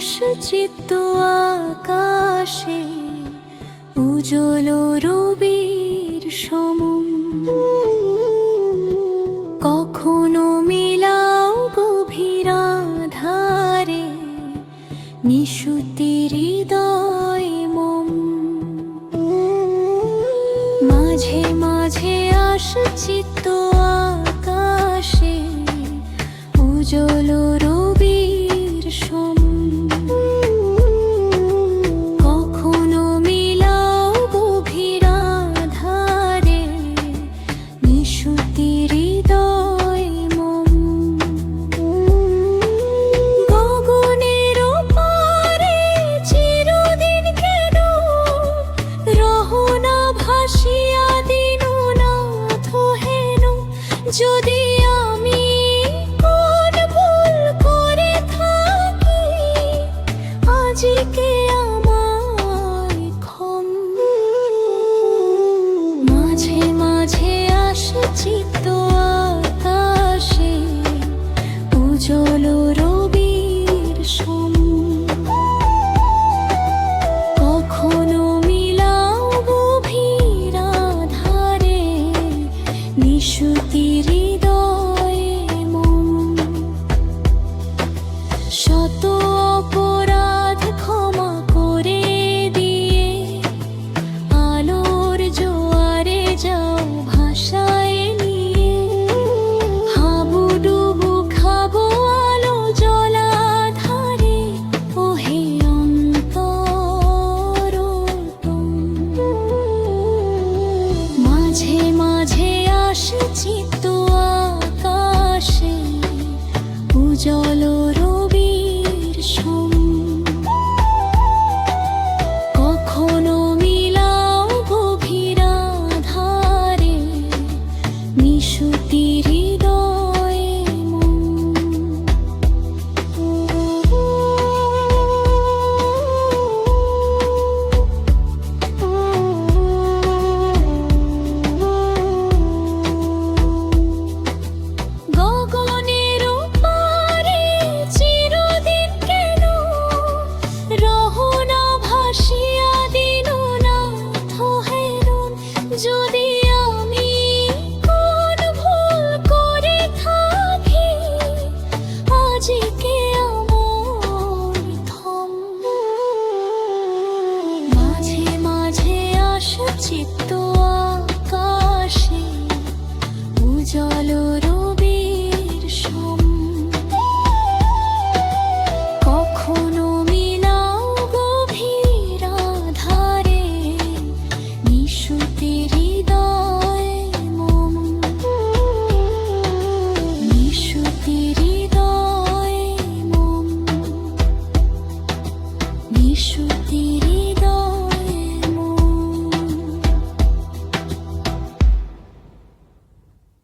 চিত্ত আকাশে উজ্জ্বল রবির সম। কখনো মিলাও গভীর আধারে নিশুতি হৃদয় মম। মাঝে মাঝে আসে চিত্ত আকাশে উজ্জ্বল রবির সম। কখনো মিলাও গভীর আধারে নিশুতি হৃদয় মম। গগনের পারে চিরদিন কেন রহনা ভাসিয়া দিন নাথ হেন। যদি আমি কোন ভুল করে থাকি আজকে আমায় ক্ষম। মাঝে মাঝে আসে চিত্ত আকাশে উজ্জ্বল রবির সম। কখনো মিলাও গভীর আধারে নিশুতি হৃদয় মম। শত অপরাধ ক্ষমা করে দিয়ে আলোর জোয়ারে যাও ভাষায় নিয়ে। হাবুডুবু খাবো আলো জলাধারে ওহে অন্তরতম। মাঝে মাঝে আসে চিত্ত আকাশে উজ্জ্বল রবির সম। কখনো মিলাও গভীর আধারে নিশুতি হৃদয় মম। গগনের পারে চিরদিন কেন রহনা ভাসিয়া দিন নাথ হেন। যদি আমি কোন ভুল করে থাকি আজকে আমার থম। মাঝে মাঝে আসে চিত্ত আকাশে উজ্জ্বল